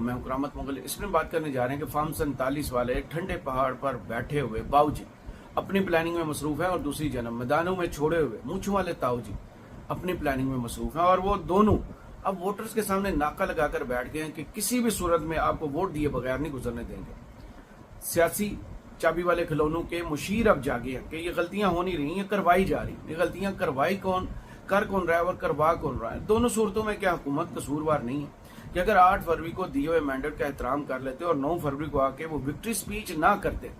मैं हूं करामत मुगल। इसमें बात करने जा रहे हैं कि फार्म 47 वाले ठंडे पहाड़ पर बैठे हुए बाऊजी अपनी प्लानिंग में मसरूफ है और दूसरी जन्म मैदानों में छोड़े हुए मूंछों वाले ताऊजी अपनी प्लानिंग में मसरूफ है। और वो दोनों अब वोटर्स के सामने नाका लगाकर बैठ गए हैं कि किसी भी सूरत में आपको वोट दिए बगैर नहीं गुजरने देंगे। सियासी चाबी वाले खिलौनों के मुशीर अब जागे हैं कि ये गलतियां हो नहीं रही, ये करवाई जा रही। ये गलतियां करवाई कौन, कर कौन रहा है और करवा कौन रहा है। दोनों सूरतों में क्या हुकूमत कसूरवार नहीं है कि अगर 8 फरवरी को दिए हुए मैंडेट का एहतराम कर लेते और 9 फरवरी को आके वो विक्ट्री स्पीच ना करते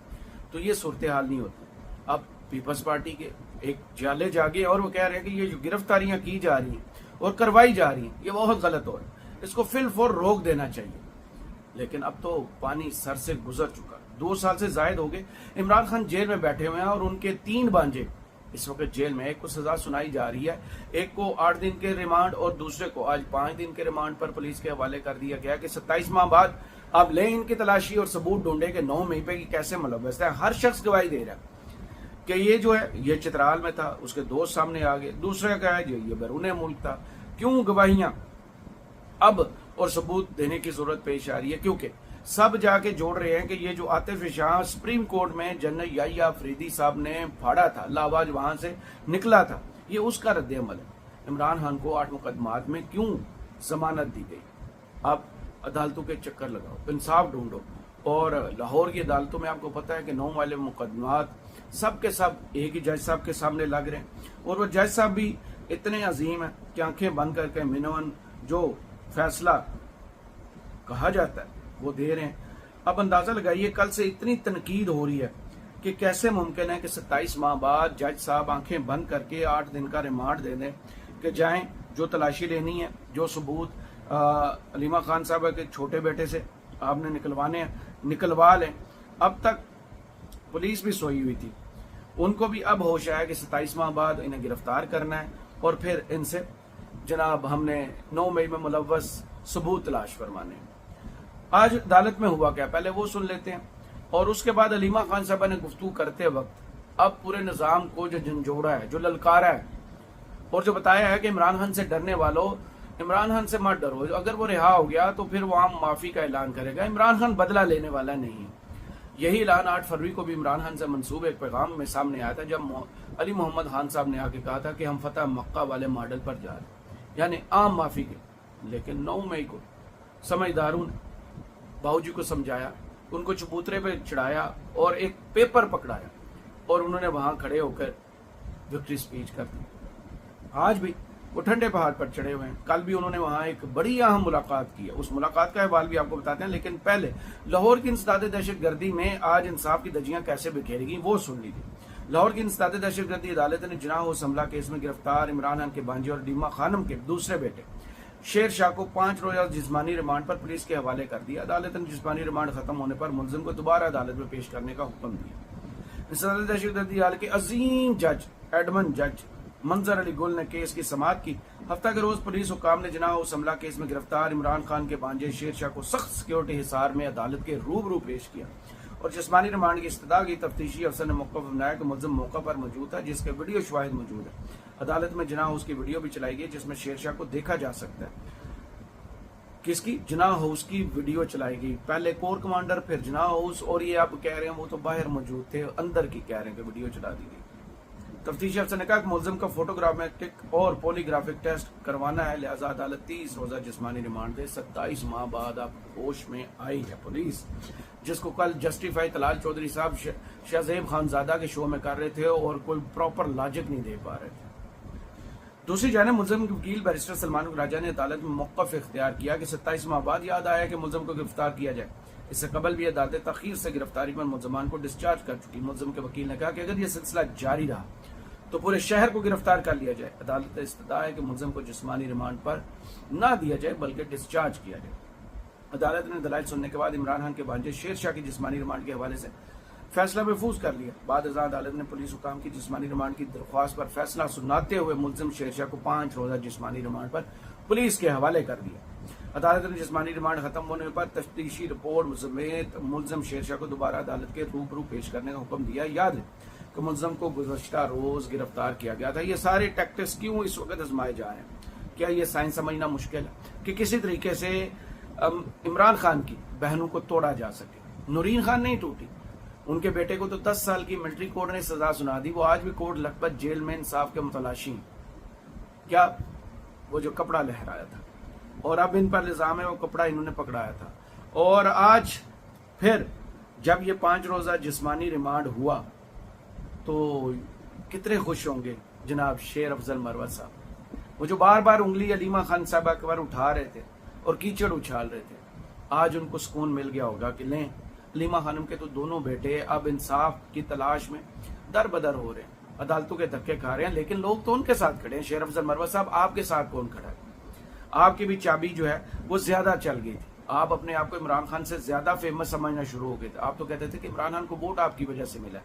तो ये सूरत हाल नहीं होती। अब पीपल्स पार्टी के एक जाले जागे और वो कह रहे हैं कि ये जो गिरफ्तारियां की जा रही हैं और करवाई जा रही हैं ये बहुत गलत हो रहा है, इसको फिल फॉर रोक देना चाहिए। लेकिन अब तो पानी सर से गुजर चुका, 2 साल से जायद हो गए। इमरान खान जेल में बैठे हुए हैं और उनके 3 भांजे इस वक्त जेल में। एक को सजा सुनाई जा रही है, एक को 8 दिन के रिमांड और दूसरे को आज 5 दिन के रिमांड पर पुलिस के हवाले कर दिया गया कि 27 माह बाद आप लें इनकी तलाशी और सबूत ढूंढे कि 9 मई पे की कैसे मुलव्वस है। हर शख्स गवाही दे रहा है कि ये जो है ये चित्राल में था, उसके दोस्त सामने आ गए, दूसरे का है ये बैरून मुल्क था। क्यों गवाहियां अब और सबूत देने की जरूरत पेश आ रही है? क्योंकि सब जाके जोड़ रहे हैं कि ये जो आतिफ शाह सुप्रीम कोर्ट में जनरल याहिया अफरीदी साहब ने फाड़ा था, लावाज वहां से निकला था, ये उसका रद्द-ए-अमल है। इमरान खान को 8 मुकदमात में क्यों जमानत दी गई? आप अदालतों के चक्कर लगाओ, इंसाफ ढूंढो। और लाहौर की अदालतों में आपको पता है कि 9 वाले मुकदमात सब के सब एक ही जज साहब के सामने लग रहे हैं और वो जज साहब भी इतने अजीम है कि आंखें बंद करके मिनवन जो फैसला कहा जाता है वो दे रहे हैं। अब अंदाजा लगाइए कल से इतनी तनकीद हो रही है कि कैसे मुमकिन है कि 27 माह बाद जज साहब आंखें बंद करके 8 दिन का रिमांड दे दें कि जाएं, जो तलाशी लेनी है, जो सबूत अलीमा खान साहब के छोटे बेटे से आपने निकलवाने हैं निकलवा लें। अब तक पुलिस भी सोई हुई थी, उनको भी अब होश आया कि 27 माह बाद इन्हें गिरफ्तार करना है और फिर इनसे जनाब हमने 9 मई में मुलव्वस सबूत तलाश फरमाने हैं। आज अदालत में हुआ क्या, पहले वो सुन लेते हैं और उसके बाद अलीमा खान साहब ने गुफ्तगू करते वक्त अब पूरे निजाम को जो झंझोड़ा है, जो ललकारा है और जो बताया है कि इमरान खान से डरने वालों, इमरान खान से मत डरो, अगर वो रिहा हो गया तो फिर वो आम माफी का ऐलान करेगा। इमरान खान बदला लेने वाला नहीं है। यही ऐलान 8 फरवरी को भी इमरान खान से मंसूब एक पैगाम में सामने आया था जब अली मोहम्मद खान साहब ने आके कहा था कि हम फतह मक्का वाले मॉडल पर जा रहे हैं, यानी आम माफी के। लेकिन 9 मई को समझदारों ने बाबूजी को समझाया, उनको चबूतरे पे चढ़ाया और एक पेपर पकड़ाया और उन्होंने वहां खड़े होकर विक्ट्री स्पीच कर दी। आज भी वो ठंडे पहाड़ पर चढ़े हुए हैं। कल भी उन्होंने वहां एक बड़ी अहम मुलाकात की है, उस मुलाकात का अहवाल भी आपको बताते हैं। लेकिन पहले लाहौर की इंसदाद दहशतगर्दी में आज इंसाफ की धज्जियां कैसे बिखेरेगी वो सुन लीजिए। लाहौर की इंसदाद दहशतगर्दी अदालत ने जिनाह हमला केस में गिरफ्तार इमरान खान के भांजे और डीमा खानम के दूसरे बेटे शेर शाह को 5 रोजा जिस्मानी रिमांड पर पुलिस के हवाले कर दिया। अदालत ने जिस्मानी रिमांड खत्म होने पर मुलजिम को दोबारा अदालत में पेश करने का हुक्म दिया। इंसदाद दहशतगर्दी अदालत के अजीम जज एडमन जज मंजर अली गुल ने केस की समाअत की। हफ्ता के रोज पुलिस हुकाम ने जिनाह हमला केस में गिरफ्तार इमरान खान के भांजे शेर शाह को सख्त सिक्योरिटी हिसार में अदालत के रूबरू पेश किया और जिस्मानी रिमांड की इस्तदा की। तफ्तीशी अफसर ने मौका पर बनाया कि मुलजिम मौका पर मौजूद था, जिसके वीडियो शवाहिद मौजूद है। अदालत में जिनाह हाउस की वीडियो भी चलाई गई जिसमें शेर शाह को देखा जा सकता है। किसकी? जिनाह हाउस की वीडियो चलाई गई, पहले कोर कमांडर फिर जिनाह हाउस, और ये आप कह रहे हैं वो तो बाहर मौजूद थे, अंदर की कह रहे हैं कि वीडियो चला दी गई। तफ्तीशी अफसर ने कहा कि मुलजिम का फोटोग्राफिक और पॉलीग्राफिक टेस्ट करवाना है, लिहाजा अदालत 30 रोजा जिस्मानी रिमांड दे। 27 माह बाद अब होश में आई है पुलिस, जिसको कल जस्टिफाई तलाल चौधरी साहब शाहजेब खानजादा के शो में कर रहे थे और कोई प्रॉपर लॉजिक नहीं दे पा रहे थे। दूसरी जाने मुलजिम के वकील बैरिस्टर सलमान राजा ने अदालत में मौक़िफ़ इख्तियार किया कि 27 माह बाद याद आया कि मुलजिम को गिरफ्तार किया जाए। इससे कबल भी अदालत तखीर से गिरफ्तारी पर मुलजमान को डिस्चार्ज कर चुकी। मुलजिम के वकील ने कहा कि अगर यह सिलसिला जारी रहा तो पूरे शहर को गिरफ्तार कर लिया जाए। अदालत का इस्तदा है कि मुलजिम को जिस्मानी रिमांड पर ना दिया जाए बल्कि डिस्चार्ज किया जाए। अदालत ने दलाइल सुनने के बाद इमरान खान के भांजे शेर शाह की जिस्मानी रिमांड के हवाले से फैसला महफूज कर लिया। बाद अदालत ने पुलिस हुकाम की जिस्मानी रिमांड की दरख्वास्त पर फैसला सुनाते हुए मुलजिम शेर शाह को 5 रोजा जिस्मानी रिमांड पर पुलिस के हवाले कर दिया। अदालत ने जिस्मानी रिमांड खत्म होने पर तफ्तीशी रिपोर्ट समेत मुलजिम शेर शाह को दोबारा अदालत के रूबरू पेश करने का हुक्म दिया। याद है कि मुलजिम को गुज़श्ता रोज गिरफ्तार किया गया था। ये सारे टैक्टिक्स क्यों इस वक्त आजमाए जा रहे हैं? क्या ये साइंस समझना मुश्किल है कि किसी तरीके से इमरान खान की बहनों को तोड़ा जा सके। नूरीन खान नहीं टूटी, उनके बेटे को तो 10 साल की मिलिट्री कोर्ट ने सजा सुना दी, वो आज भी कोर्ट लखपत जेल में इंसाफ के मुतलाशी। क्या वो जो कपड़ा लहराया था, और अब इन पर इल्जाम है वो कपड़ा इन्होंने पकड़ाया था। और आज फिर जब ये 5 रोजा जिस्मानी रिमांड हुआ तो कितने खुश होंगे जनाब शेर अफजल मरवत साहब, वो जो बार बार उंगली अलीमा खान साहबा के बार उठा रहे थे और कीचड़ उछाल रहे थे, आज उनको सुकून मिल गया होगा कि लें अलीमा खानम के तो दोनों बेटे अब इंसाफ की तलाश में दर बदर हो रहे हैं, अदालतों के धक्के खा रहे हैं, लेकिन लोग तो उनके साथ खड़े हैं। शेर अफजल मरवत साहब, आपके साथ कौन खड़ा है? आपकी भी चाबी जो है वो ज्यादा चल गई थी, आप अपने आप को इमरान खान से ज्यादा फेमस समझना शुरू हो गए थे। आप तो कहते थे कि इमरान खान को वोट आपकी वजह से मिला।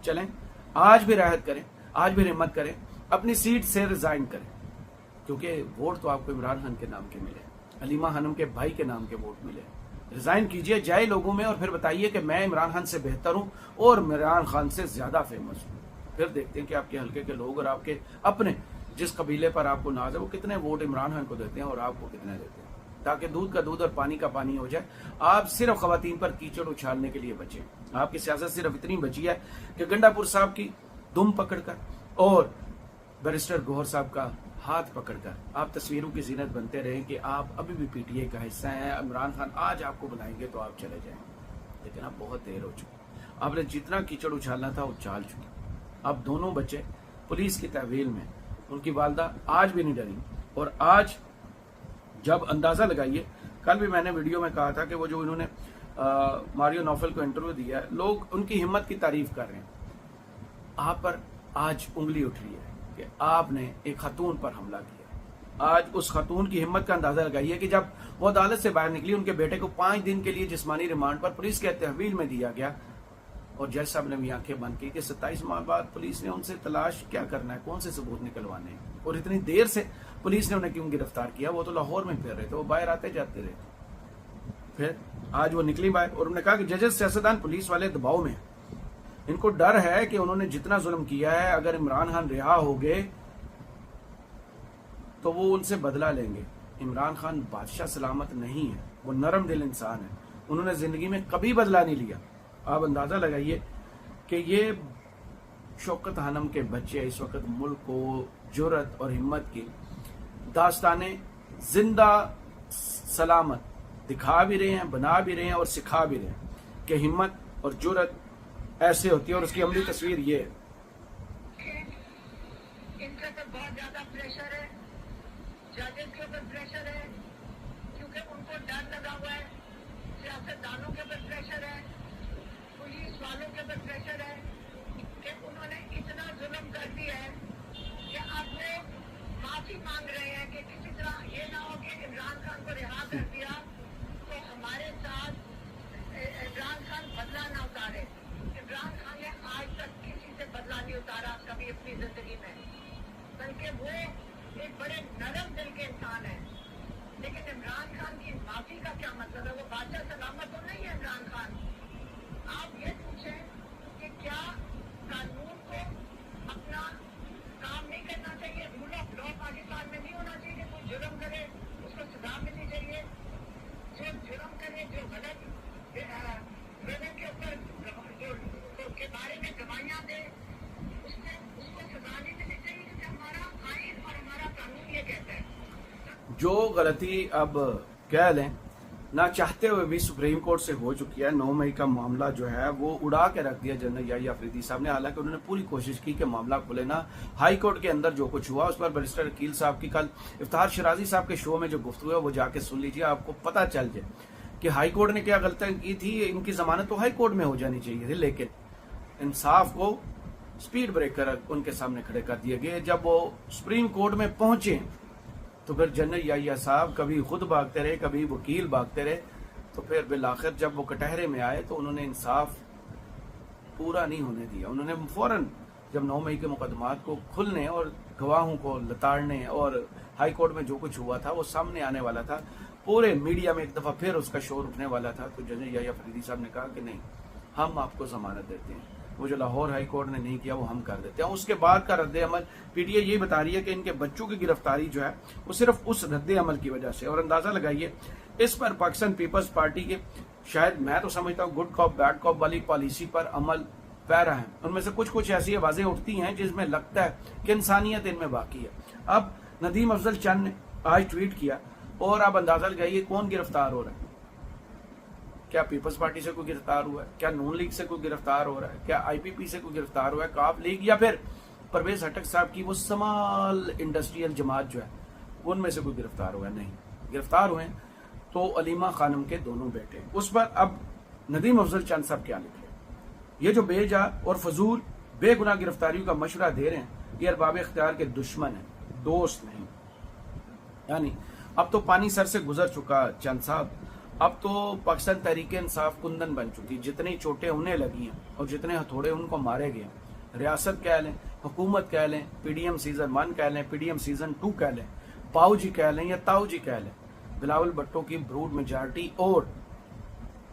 चलें, आज भी राहत करें, आज भी हिम्मत करें, अपनी सीट से रिजाइन करें, क्योंकि वोट तो आपको इमरान खान के नाम के मिले, अलीमा खानम के भाई के नाम के वोट मिले। रिजाइन कीजिए, जाए लोगों में और फिर बताइए कि मैं इमरान खान से बेहतर हूं और इमरान खान से ज्यादा फेमस हूं। फिर देखते हैं कि आपके हल्के के लोग और आपके अपने जिस कबीले पर आपको नाज है वो कितने वोट इमरान खान को देते हैं और आपको कितने देते हैं, ताकि दूध का दूध और पानी का पानी हो जाए। आप सिर्फ खवातीन पर कीचड़ उछालने के लिए बचे। आपकी सियासत सिर्फ इतनी बची है कि गंडापुर साहब की दुम पकड़कर और बैरिस्टर गौहर साहब का हाथ पकड़कर आप तस्वीरों की जीनत बनते रहे कि आप अभी भी पीटीआई का हिस्सा हैं। इमरान खान आज आपको बुलाएंगे तो आप चले जाएंगे, लेकिन अब बहुत देर हो चुकी। आपने जितना कीचड़ उछालना था उछाल चुके। अब दोनों बच्चे पुलिस की तहवील में, उनकी वालदा आज भी नहीं डरी। और आज जब अंदाजा लगाइए, कल भी मैंने वीडियो में कहा था कि वो जो इन्होंने मारियो नौफल को इंटरव्यू दिया है, लोग उनकी हिम्मत की तारीफ कर रहे हैं। आप पर आज उंगली उठ रही है कि आपने एक खातून पर हमला किया। आज उस खातून की हिम्मत का अंदाजा लगाइए कि जब वो अदालत से बाहर निकली, उनके बेटे को 5 दिन के लिए जिस्मानी रिमांड पर पुलिस के तहवील में दिया गया और जज साहब ने भी आंखें बंद की कि 27 माह बाद पुलिस ने उनसे तलाश क्या करना है, कौन से सबूत निकलवाने हैं, और इतनी देर से पुलिस ने उन्हें क्यों गिरफ्तार किया। वो तो लाहौर में फिर रहे थे, वो बाहर आते जाते रहे। फिर आज वो निकली बाहर और उन्होंने कहा कि जजेस, सियासतदान, पुलिस वाले दबाव में हैं। इनको डर है कि उन्होंने जितना जुल्म किया है, अगर इमरान खान रिहा हो गए तो वो उनसे बदला लेंगे। इमरान खान बादशाह सलामत नहीं है, वो नरम दिल इंसान है, उन्होंने जिंदगी में कभी बदला नहीं लिया। आप अंदाजा लगाइए कि ये शौकत खानम के बच्चे इस वक्त मुल्क को जुर्रत और हिम्मत की दास्तानें जिंदा सलामत दिखा भी रहे हैं, बना भी रहे हैं और सिखा भी रहे हैं कि हिम्मत और जुर्रत ऐसे होती है। और उसकी अमली तस्वीर ये है। इनके ऊपर बहुत ज्यादा प्रेशर है, जजेस के ऊपर प्रेशर है, क्योंकि उनको डर लगा हुआ है, सियासतदानों के ऊपर प्रेशर है, पुलिस वालों के ऊपर प्रेशर है कि उन्होंने इतना जुल्म कर दिया है कि अब वो माफी मांग रहे हैं कि किसी तरह ये ना हो कि इमरान खान को रिहा कर दिया तो हमारे साथ इमरान खान बदला ना उतारे। इमरान खान ने आज तक किसी से बदला नहीं उतारा कभी अपनी जिंदगी में, बल्कि वो एक बड़े नरम दिल के इंसान है। लेकिन इमरान खान की माफी का क्या मतलब है? वो बादशाह सलामत तो नहीं है इमरान खान। आप ये पूछें कि क्या कानून को अपना काम नहीं करना चाहिए? रूल ऑफ लॉ पाकिस्तान में नहीं होना चाहिए कि कोई जुर्म करे उसको सजा मिलनी चाहिए? जो जुर्म करे, जो गलत के ऊपर के बारे में गवाहियां दे, उसको सजा नहीं मिलनी चाहिए, क्योंकि हमारा आईन और हमारा कानून ये कहता है। जो गलती अब कह लें ना चाहते हुए भी सुप्रीम कोर्ट से हो चुकी है। 9 मई का मामला जो है वो उड़ा के रख दिया जनरल याहिया अफरीदी साहब ने। हालांकि उन्होंने पूरी कोशिश की कि मामला खुले ना। हाई कोर्ट के अंदर जो कुछ हुआ उस पर बैरिस्टर अकील साहब की कल इफ्तार शिराजी साहब के शो में जो गुफ्तगू है वो जाके सुन लीजिए, आपको पता चल जाए कि हाई कोर्ट ने क्या गलती की थी। इनकी जमानत तो हाई कोर्ट में हो जानी चाहिए थी, लेकिन इंसाफ को स्पीड ब्रेकर उनके सामने खड़े कर दिए गए। जब वो सुप्रीम कोर्ट में पहुंचे तो फिर जनरल याहिया साहब कभी खुद भागते रहे, कभी वकील भागते रहे, तो फिर बिल आखिर जब वो कटहरे में आए तो उन्होंने इंसाफ पूरा नहीं होने दिया। उन्होंने फौरन जब 9 मई के मुकदमात को खुलने और गवाहों को लताड़ने और हाई कोर्ट में जो कुछ हुआ था वो सामने आने वाला था, पूरे मीडिया में एक दफा फिर उसका शोर उठने वाला था, तो जनरल याहिया अफरीदी साहब ने कहा कि नहीं, हम आपको जमानत देते हैं। वो जो लाहौर हाई कोर्ट ने नहीं किया वो हम कर देते हैं। उसके बाद का रद्द अमल पीटीआई ये बता रही है कि इनके बच्चों की गिरफ्तारी जो है वो सिर्फ उस रद्द अमल की वजह से। और अंदाजा लगाइए इस पर पाकिस्तान पीपल्स पार्टी के शायद मैं तो समझता हूँ गुड कॉप बैड कॉप वाली पॉलिसी पर अमल पैरा है। उनमें से कुछ कुछ ऐसी आवाजें उठती हैं जिसमें लगता है कि इंसानियत इनमें बाकी है। अब नदीम अफजल चंद ने आज ट्वीट किया और आप अंदाजा लगाइए कौन गिरफ्तार हो रहा है। क्या पीपल्स पार्टी से कोई गिरफ्तार हुआ है? क्या नून लीग से कोई गिरफ्तार हो रहा है? क्या आईपीपी से कोई गिरफ्तार हुआ है? काफ लीग या फिर परवेज हटक साहब की वो स्मॉल इंडस्ट्रियल जमात जो है उनमें से कोई गिरफ्तार हुआ है? नहीं, गिरफ्तार हुए तो अलीमा खानम के दोनों बेटे। उस पर अब नदीम अफजल चंद साहब क्या लिखे, ये जो बेजा और फजूल बेगुनाह गिरफ्तारियों का मशवरा दे रहे हैं ये अरबाब इख्तियार के दुश्मन हैं, दोस्त नहीं। यानी अब तो पानी सर से गुजर चुका चंद साहब, अब तो पाकिस्तान तहरीक इंसाफ कुंदन बन चुकी। जितनी चोटें उन्हें लगी हैं और जितने हथौड़े उनको मारे गए, रियासत कह लें, हुकूमत कह लें, पीडीएम सीजन 1 कह लें, पीडीएम सीजन 2 कह लें, पाऊ जी कह लें या ताऊ जी कह लें, बिलावल भुट्टो की ब्रूड मेजॉरिटी और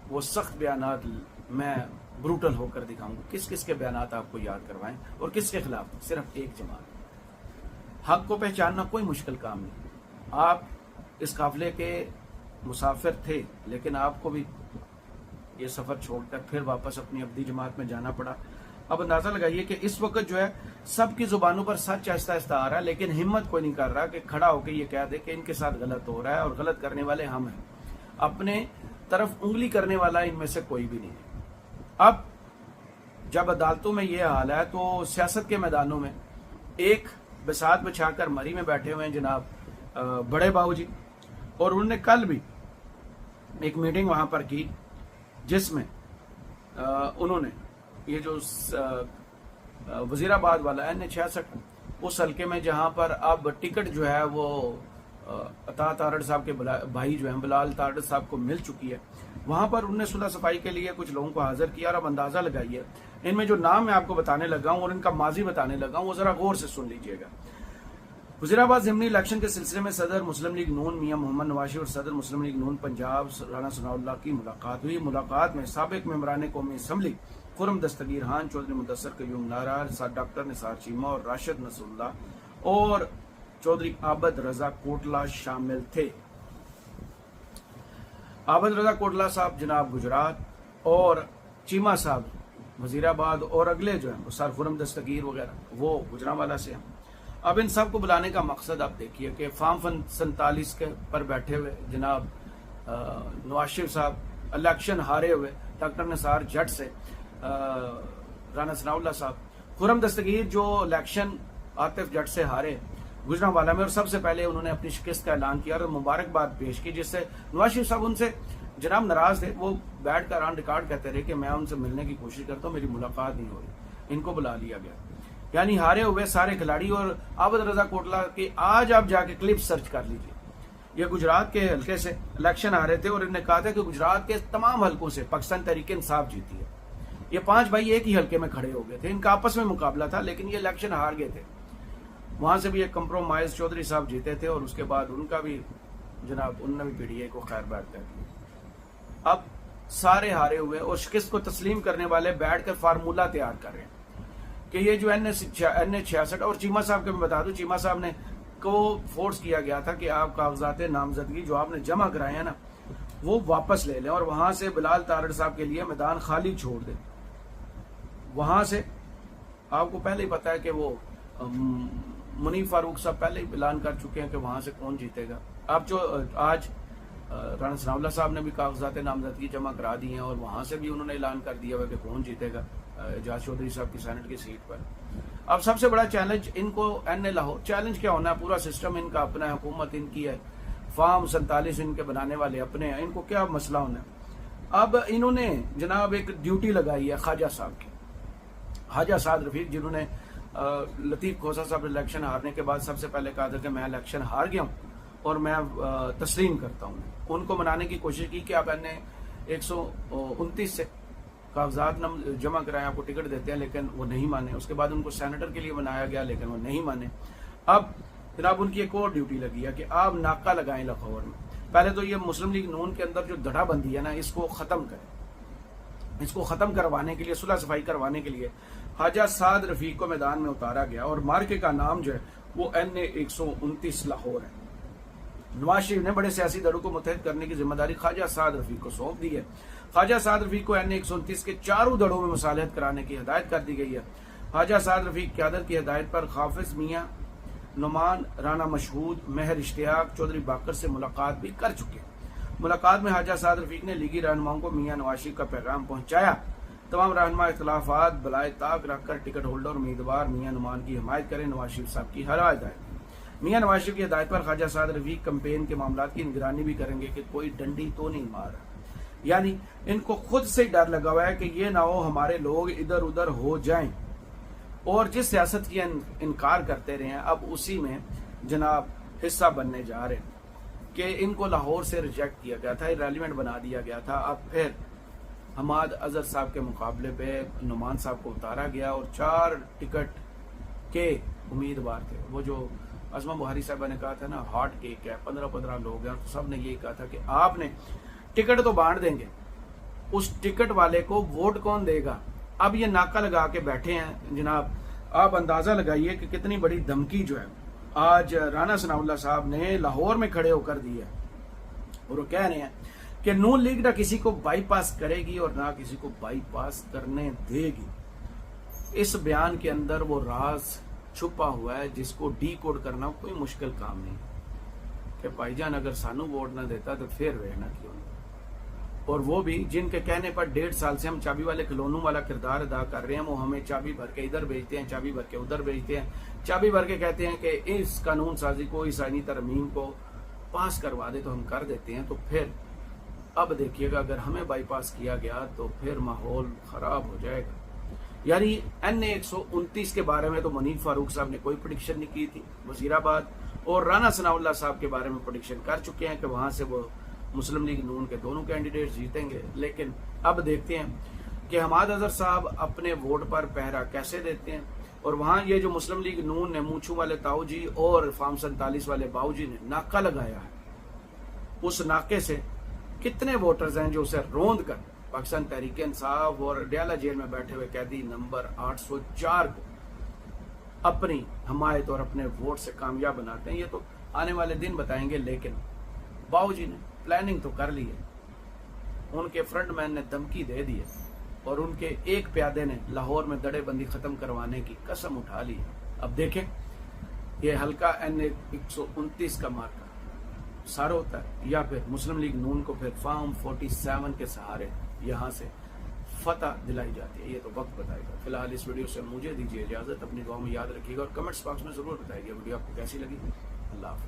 वो सख्त बयानात मैं ब्रूटल होकर दिखाऊंगा। किस किस के बयानात आपको याद करवाएं और किसके खिलाफ? सिर्फ एक जमात। हक को पहचानना कोई मुश्किल काम नहीं। आप इस काफिले के मुसाफिर थे, लेकिन आपको भी ये सफर छोड़कर फिर वापस अपनी अब्दी जमात में जाना पड़ा। अब अंदाजा लगाइए कि इस वक्त जो है सबकी जुबानों पर सच आहिस्ता आहिस्ता आ रहा है, लेकिन हिम्मत कोई नहीं कर रहा कि खड़ा होकर ये कह दे कि इनके साथ गलत हो रहा है और गलत करने वाले हम हैं। अपने तरफ उंगली करने वाला इनमें से कोई भी नहीं है। अब जब अदालतों में ये हाल है तो सियासत के मैदानों में एक बिसात बिछाकर मरी में बैठे हुए हैं जनाब बड़े बाबू जी, और उन्होंने कल भी एक मीटिंग वहां पर की जिसमें उन्होंने ये जो वजीराबाद वाला NH-66 उस हल्के में जहां पर अब टिकट जो है वो अता तारड़ साहब के भाई जो हैं बिलाल तारड़ साहब को मिल चुकी है, वहां पर उन्होंने सुलह सफाई के लिए कुछ लोगों को हाजिर किया। और अब अंदाजा लगाइए इनमें जो नाम मैं आपको बताने लगा हूं और इनका माजी बताने लगा हूं वो जरा गौर से सुन लीजिएगा। वजीराबाद ज़िमनी इलेक्शन के सिलसिले में सदर मुस्लिम लीग नून मियां मोहम्मद नवाशी और सदर मुस्लिम लीग नून पंजाब राना सनाउल्लाह की मुलाकात हुई। मुलाकात में साबिक मेंबरान कौमी असम्बली खुरम दस्तगीर खान, चौधरी मुदस्सर कयूम नारार, डॉक्टर निसार चीमा और राशिद नसरुल्लाह और चौधरी आबद रजा कोटला शामिल थे। आबद रजा कोटला साहब जनाब गुजरात और चीमा साहब वजीराबाद और अगले जो है सर खुरम दस्तगीर वगैरह वो गुजरांवाला से हैं। अब इन सब को बुलाने का मकसद आप देखिए कि फार्म 47 के पर बैठे हुए जनाब नवाज शरीफ साहब इलेक्शन हारे हुए डॉक्टर निसार जट से, राना सनाउल्लाह साहब, खुरम दस्तगीर जो इलेक्शन आतिफ जट से हारे गुजरांवाला में, और सबसे पहले उन्होंने अपनी शिकस्त का ऐलान किया और मुबारकबाद पेश की, जिससे नवाज शरीफ साहब उनसे जनाब नाराज थे। वो बैठ कर ऑन रिकॉर्ड कहते रहे कि मैं उनसे मिलने की कोशिश करता हूँ, मेरी मुलाकात नहीं हो रही। इनको बुला लिया गया, यानी हारे हुए सारे खिलाड़ी। और आबद रजा कोटला के आज आप जाके क्लिप सर्च कर लीजिए, ये गुजरात के हल्के से इलेक्शन आ रहे थे और इन्होंने कहा था कि गुजरात के तमाम हल्कों से पाकिस्तान तहरीक इंसाफ जीती है। ये 5 भाई एक ही हल्के में खड़े हो गए थे, इनका आपस में मुकाबला था, लेकिन ये इलेक्शन हार गए थे। वहां से भी एक कंप्रोमाइज चौधरी साहब जीते थे और उसके बाद उनका भी जनाब उन्होंने भी पीडीए को खैर बैठ कर दिया। अब सारे हारे हुए और शिकस्त को तस्लीम करने वाले बैठकर फार्मूला तैयार कर रहे हैं कि ये जो NH-66 और चीमा साहब के मैं बता दूं, चीमा साहब ने को फोर्स किया गया था कि आप कागजात नामजदगी जो आपने जमा कराए हैं ना वो वापस ले लें और वहां से बिलाल तारड़ साहब के लिए मैदान खाली छोड़ दें। वहां से आपको पहले ही पता है कि वो मुनीफ फारूक साहब पहले ही ऐलान कर चुके हैं कि वहां से कौन जीतेगा। अब जो आज राना सनाउल्लाह साहब ने भी कागजात नामजदगी जमा करा दी हैं और वहां से भी उन्होंने ऐलान कर दिया हुआ कि कौन जीतेगा एजाज चौधरी साहब की सेनेट की सीट पर। अब सबसे बड़ा चैलेंज इनको NA लाहौर, चैलेंज क्या होना है, पूरा सिस्टम इनका अपना है, हुकूमत इनकी है, फार्म 47 इनके बनाने वाले अपने हैं, इनको क्या मसला होना है। अब इन्होंने जनाब एक ड्यूटी लगाई है ख्वाजा साहब की, ख्वाजा साद रफीक, जिन्होंने लतीफ खोसा साहब इलेक्शन हारने के बाद सबसे पहले कहा था कि मैं इलेक्शन हार गया हूँ और मैं तस्लीम करता हूँ। उनको मनाने की कोशिश की कि आप NA 129 से कागजात जमा कराए, आपको टिकट देते हैं, लेकिन वो नहीं माने। उसके बाद उनको सेनेटर के लिए बनाया गया, लेकिन वो नहीं माने। अब जनाब उनकी एक और ड्यूटी लगी है कि आप नाका लगाएं लाहौर में। पहले तो ये मुस्लिम लीग नून के अंदर जो धड़ाबंदी है ना, इसको खत्म करें। इसको खत्म करवाने के लिए, सुलह सफाई करवाने के लिए ख्वाजा साद रफीक को मैदान में उतारा गया और मार्के का नाम जो है वो NA 129 लाहौर है। नवाज शरीफ ने बड़े सियासी दलों को मुत्तहिद करने की जिम्मेदारी ख्वाजा साद रफीक को सौंप दी है। ख्वाजा साद रफीक को NA-129 के चारों दलों में मुसालहत कराने की हिदायत कर दी गई है। ख्वाजा साद रफीक क़यादत की हिदायत पर हाफिज मियां नुमान, राना मशहूद, महर इश्तियाक, चौधरी बाकर से मुलाकात भी कर चुके हैं। मुलाकात में ख्वाजा साद रफीक ने लीगी रहनुमाओं को मियां नवाज शरीफ का पैगाम पहुंचाया। तमाम रहनुमा इख्तलाफात बलाए ताक रखकर टिकट होल्डर उम्मीदवार मियां नुमान की हिमायत करें। नवाज शरीफ साहब की हिदायत है। मियां नवाज शरीफ की हिदायत पर ख्वाजा साद रफीक कैंपेन के मामला की निगरानी भी करेंगे कि कोई डंडी तो नहीं मार रहा। यानी इनको खुद से डर लगा हुआ है कि ये ना हो हमारे लोग इधर उधर हो जाएं, और जिस सियासत की इनकार करते रहे हैं अब उसी में जनाब हिस्सा बनने जा रहे हैं कि इनको लाहौर से रिजेक्ट किया गया था, इरेलीवेंट बना दिया गया था। अब फिर हमाद अजहर साहब के मुकाबले पे नुमान साहब को उतारा गया और 4 टिकट के उम्मीदवार थे। वो जो अज़मा बुहारी साहबा ने कहा था ना हॉट केक है, 15-15 लोग हैं, तो सब ने यही कहा था कि आपने टिकट तो बांट देंगे, उस टिकट वाले को वोट कौन देगा। अब ये नाका लगा के बैठे हैं जनाब। आप अंदाजा लगाइए कि कितनी बड़ी धमकी जो है आज राना सनाउल्लाह साहब ने लाहौर में खड़े होकर दी है, और वो कह रहे हैं कि नून लीग ना किसी को बाईपास करेगी और ना किसी को बाईपास करने देगी। इस बयान के अंदर वो राज छुपा हुआ है जिसको डी कोड करना कोई मुश्किल काम नहीं कि भाईजान अगर सानू वोट ना देता तो फिर रहना क्यों। और वो भी जिनके कहने पर 1.5 साल से हम चाबी वाले खिलौनों वाला किरदार अदा कर रहे हैं, वो हमें चाबी भर के इधर भेजते हैं, चाबी भर के उधर भेजते हैं, चाबी भर के कहते हैं कि इस कानून साजी को, इस आईनी तरमीम को पास करवा दे तो हम कर देते हैं। तो फिर अब देखिएगा अगर हमें बाईपास किया गया तो फिर माहौल खराब हो जाएगा। यानी NA-129 के बारे में तो मुनीर फारूक साहब ने कोई प्रेडिक्शन नहीं की थी वजीराबाद, और राना सनाउल्लाह साहब के बारे में प्रेडिक्शन कर चुके हैं कि वहां से वो मुस्लिम लीग नून के दोनों कैंडिडेट जीतेंगे। लेकिन अब देखते हैं कि हमाद अजहर साहब अपने वोट पर पहरा कैसे देते हैं, और वहां ये जो मुस्लिम लीग नून ने मूछू वाले ताऊ जी और फार्म 47 वाले बाऊजी ने नाका लगाया है, उस नाके से कितने वोटर्स हैं जो उसे रोंद कर पाकिस्तान तहरीक इंसाफ और डयाला जेल में बैठे हुए कैदी नंबर 804 को अपनी हमायत और अपने वोट से कामयाब बनाते हैं। ये तो आने वाले दिन बताएंगे। लेकिन बाऊजी ने प्लानिंग तो कर ली है, उनके फ्रंटमैन ने धमकी दे दी है, और उनके एक प्यादे ने लाहौर में दड़ेबंदी खत्म करवाने की कसम उठा ली है। अब देखें ये हल्का NA-129 का मार्का सारा होता है या फिर मुस्लिम लीग नून को फिर फार्म 47 के सहारे यहाँ से फतह दिलाई जाती है। ये तो वक्त बताएगा। फिलहाल इस वीडियो से मुझे दीजिए इजाजत। अपनी दुआ में याद रखिएगा और कमेंट्स बॉक्स में जरूर बताइएगा वीडियो आपको कैसी लगी। अल्लाह हाफ़िज़।